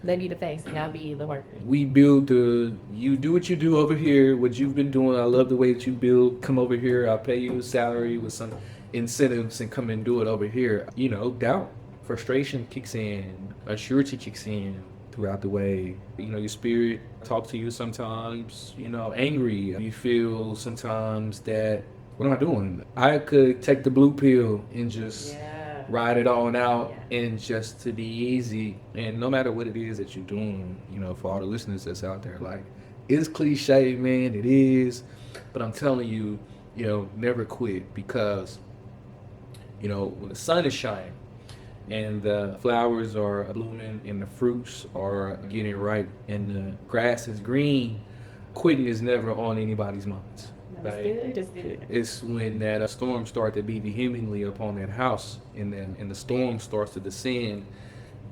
They need a face, and I'll be the worker. We you do what you do over here, what you've been doing. I love the way that you build. Come over here, I'll pay you a salary with some incentives and come and do it over here. Doubt, frustration kicks in, uncertainty kicks in throughout the way. Your spirit talks to you sometimes, angry. You feel sometimes that, what am I doing? I could take the blue pill and just ride it on out and just to be easy. And no matter what it is that you're doing, for all the listeners that's out there, like, it's cliche, man, it is. But I'm telling you, never quit, because, when the sun is shining and the flowers are blooming and the fruits are getting ripe and the grass is green, quitting is never on anybody's minds. That's good. It's when that storm starts to beat vehemently upon that house, and the storm starts to descend.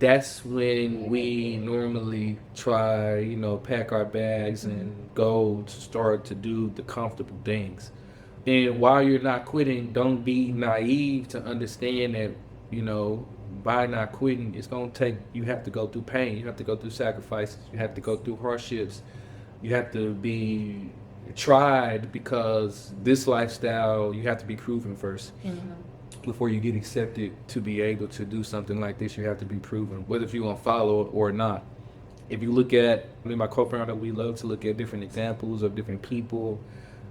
That's when we normally try, pack our bags and go to start to do the comfortable things. And while you're not quitting, don't be naive to understand that, by not quitting, it's going to take, you have to go through pain, you have to go through sacrifices, you have to go through hardships, you have to be tried, because this lifestyle, you have to be proven first. Before you get accepted to be able to do something like this, you have to be proven, whether if you want to follow it or not. If you look at, my co-founder, we love to look at different examples of different people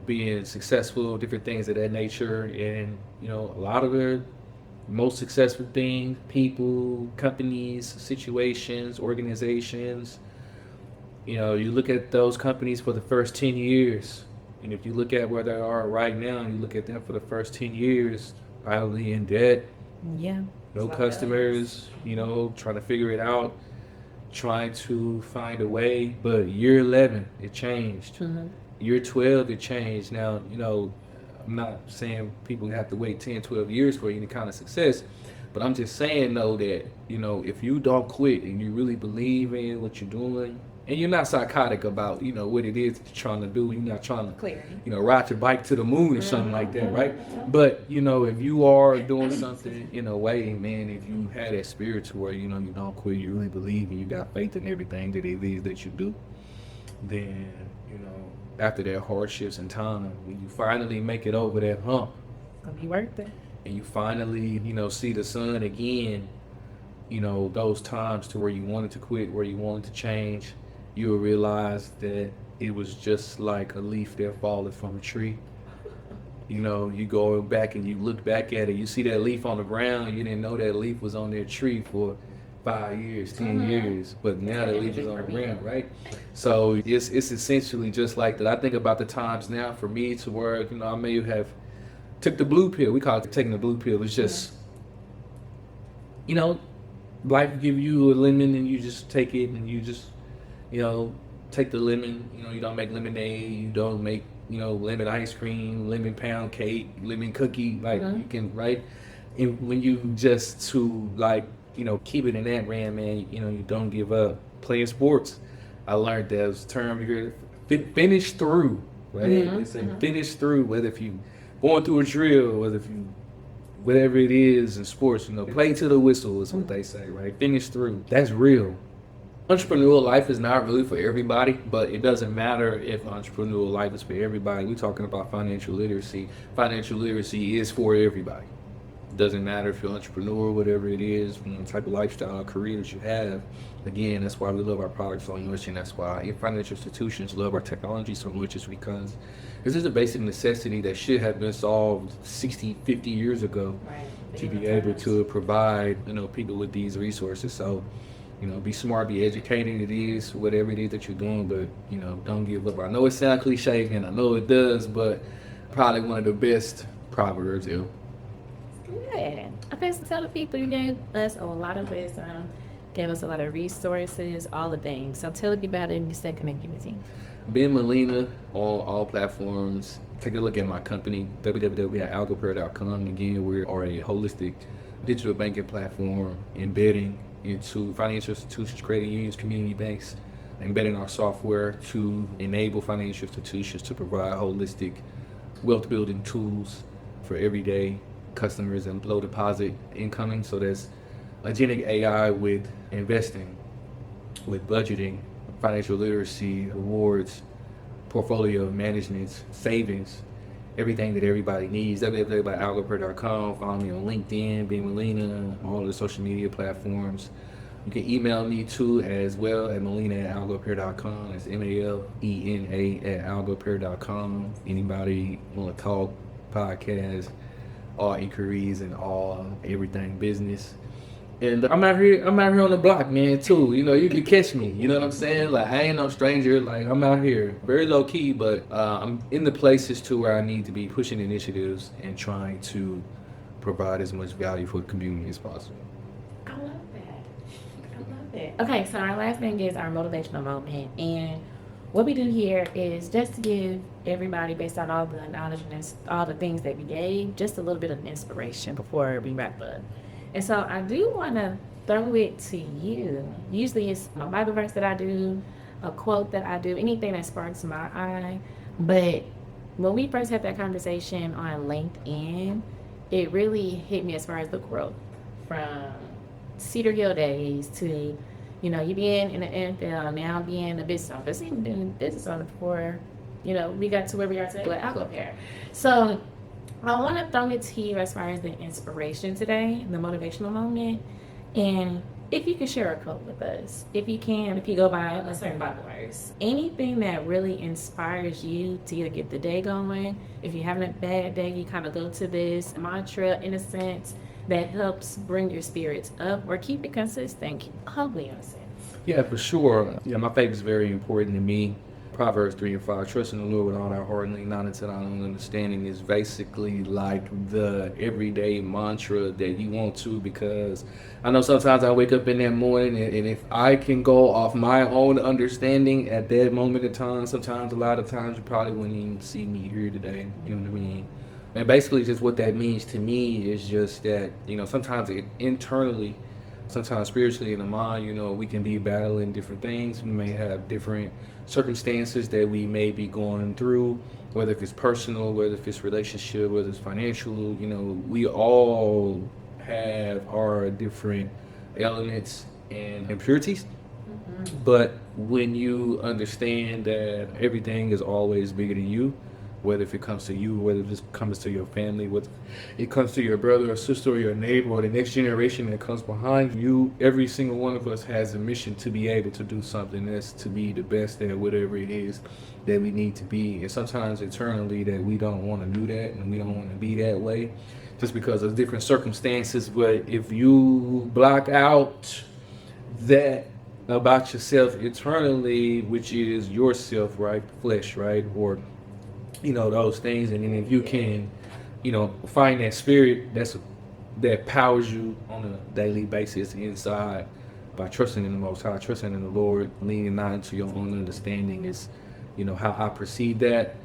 being successful, different things of that nature. And, a lot of the most successful things, people, companies, situations, organizations, you look at those companies for the first 10 years. And if you look at where they are right now, and you look at them for the first 10 years, probably in debt. Yeah. No customers, trying to figure it out, trying to find a way. But year 11, it changed. Year 12, it changed. Now, I'm not saying people have to wait 10, 12 years for any kind of success, but I'm just saying, though, that, if you don't quit and you really believe in what you're doing, and you're not psychotic about, what it is that you're trying to do, you're not trying to, ride your bike to the moon or something like that, right? But, if you are doing something in a way, man, if you have that spirit to where, you don't quit, you really believe and you got faith in everything that it is that you do, then, after that hardships and time, when you finally make it over that hump, It's gonna be worth it. And you finally, see the sun again, those times to where you wanted to quit, where you wanted to change, you will realize that it was just like a leaf that fallen from a tree. You go back and you look back at it, you see that leaf on the ground, you didn't know that leaf was on that tree for 5 years, 10 years, but now the leaf is on the ground, right? So it's essentially just like that. I think about the times now for me to where, I may have took the blue pill. We call it taking the blue pill. It's just, life give you a lemon and you just take it and you just, take the lemon. You don't make lemonade. You don't make, lemon ice cream, lemon pound cake, lemon cookie. Like you can, right? And when you just to like, keep it in that ram, man, you don't give up. Playing sports, I learned there's a term here, finish through, right? It's a finish through, whether if you going through a drill, whether if you, whatever it is in sports, play to the whistle is what they say, right? Finish through. That's real. Entrepreneurial life is not really for everybody, but it doesn't matter if entrepreneurial life is for everybody. We're talking about financial literacy. Financial literacy is for everybody. It doesn't matter if you're an entrepreneur, whatever it is, the type of lifestyle, career that you have. Again, that's why we love our products so much, and that's why financial institutions love our technology so much, is because this is a basic necessity that should have been solved 60, 50 years ago, to be able to provide, people with these resources. So, be smart, be educated. It is whatever it is that you're doing, but, don't give up. I know it sounds cliche, and I know it does, but probably one of the best proverbs ever. Good. I think tell the people you gave us a lot of wisdom, gave us a lot of resources, all the things. So tell me about it and stay connected with you. Ben Malena on all platforms. Take a look at my company, www.algopear.com. Again, we are a holistic digital banking platform embedding into financial institutions, credit unions, community banks, embedding our software to enable financial institutions to provide holistic wealth building tools for everyday customers and low deposit incoming. So there's agentic AI with investing, with budgeting, financial literacy, rewards, portfolio management, savings, everything that everybody needs. www.algopear.com. Follow me on LinkedIn, Ben Malena, all the social media platforms. You can email me too as well at Malena@algopear.com. It's MALENA@algopear.com. Anybody want to talk, podcast, all inquiries and all everything business. And I'm out here on the block, man, too. You can catch me. You know what I'm saying? Like, I ain't no stranger. Like, I'm out here. Very low key, but I'm in the places to where I need to be pushing initiatives and trying to provide as much value for the community as possible. I love that. Okay, so our last thing is our motivational moment. And what we do here is just to give everybody, based on all the knowledge and all the things that we gave, just a little bit of inspiration before we wrap up. And so I do want to throw it to you. Usually it's a Bible verse that I do, a quote that I do, anything that sparks my eye. But when we first had that conversation on LinkedIn, it really hit me as far as the growth from Cedar Hill days to, you being in the NFL, now being a business owner. I've even been a business owner before, we got to where we are today with AlgoPear. So I want to throw it to you as far as the inspiration today, the motivational moment. And if you can share a quote with us, if you go by a certain Bible verse, anything that really inspires you to either get the day going. If you're having a bad day, you kind of go to this mantra, in a sense, that helps bring your spirits up or keep it consistent, keep it humbly, in a sense. Yeah, for sure. Yeah, my faith is very important to me. Proverbs 3:5, trust in the Lord with all our heart and lean not into our own understanding, is basically like the everyday mantra that you want to, because I know sometimes I wake up in that morning and if I can go off my own understanding at that moment in time, sometimes, a lot of times, you probably wouldn't even see me here today. You know what I mean? And basically just what that means to me is just that, sometimes internally, sometimes spiritually in the mind, we can be battling different things. We may have different circumstances that we may be going through, whether if it's personal, whether if it's relationship, whether it's financial. We all have our different elements and impurities. But when you understand that everything is always bigger than you, whether if it comes to you, whether it comes to your family, whether it comes to your brother or sister or your neighbor or the next generation that comes behind you, every single one of us has a mission to be able to do something. That's to be the best at whatever it is that we need to be. And sometimes internally that we don't want to do that and we don't want to be that way just because of different circumstances. But if you block out that about yourself internally, which is yourself, right? Flesh, right? Or those things. And then if you can, find that spirit that's that powers you on a daily basis inside by trusting in the Most High, trusting in the Lord, leaning not into your own understanding is, how I perceive that.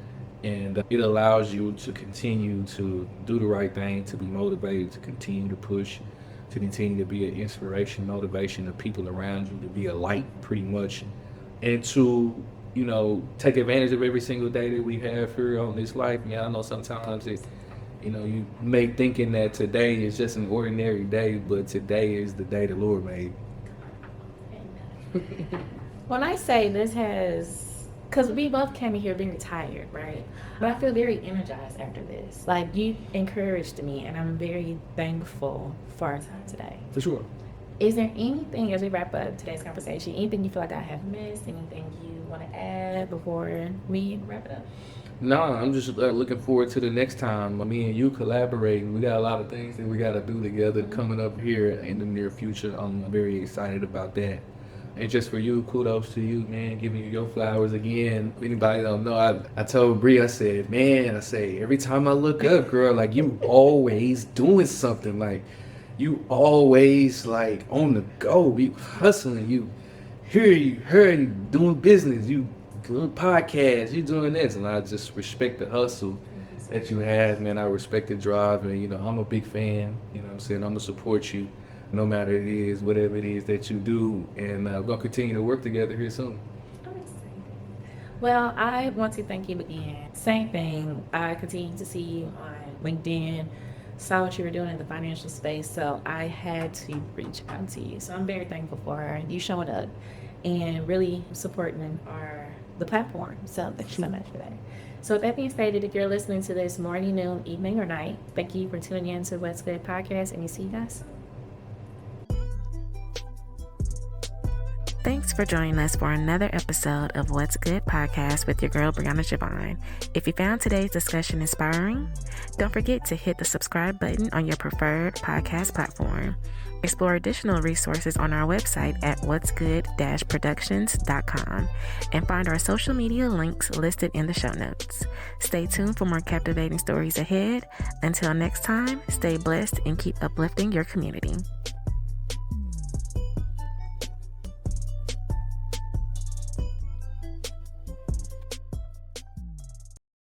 And it allows you to continue to do the right thing, to be motivated, to continue to push, to continue to be an inspiration, motivation to people around you, to be a light pretty much, and to, take advantage of every single day that we have here on this life. I know sometimes you may thinking that today is just an ordinary day, but today is the day the Lord made. When I say this has, because we both came in here being tired, right? But I feel very energized after this. Like, you encouraged me, and I'm very thankful for our time today. For sure. Is there anything, as we wrap up today's conversation, anything you feel like I have missed, anything you want to add before we wrap it up? No, I'm just looking forward to the next time. Me and you collaborating. We got a lot of things that we got to do together coming up here in the near future. I'm very excited about that. And just for you, kudos to you, man, giving you your flowers again. If anybody don't know, I told Bree, I said, every time I look up, girl, like, you always doing something. Like, you always, like, on the go. You hustling. You doing business. You doing podcasts. You doing this. And I just respect the hustle that you have, man. I respect the drive. And, I'm a big fan. You know what I'm saying? I'm going to support you, no matter it is, whatever it is that you do. And we're going to continue to work together here soon. Well, I want to thank you again. Same thing. I continue to see you on LinkedIn, saw what you were doing in the financial space, so I had to reach out to you. So I'm very thankful for you showing up and really supporting the platform. So thank you so much for that. So with that being stated, if you're listening to this morning, noon, evening, or night, thank you for tuning in to What's Good Podcast, and you see you guys. Thanks for joining us for another episode of What's Good Podcast with your girl, Brianna Javon. If you found today's discussion inspiring, don't forget to hit the subscribe button on your preferred podcast platform. Explore additional resources on our website at whatsgood-productions.com and find our social media links listed in the show notes. Stay tuned for more captivating stories ahead. Until next time, stay blessed and keep uplifting your community.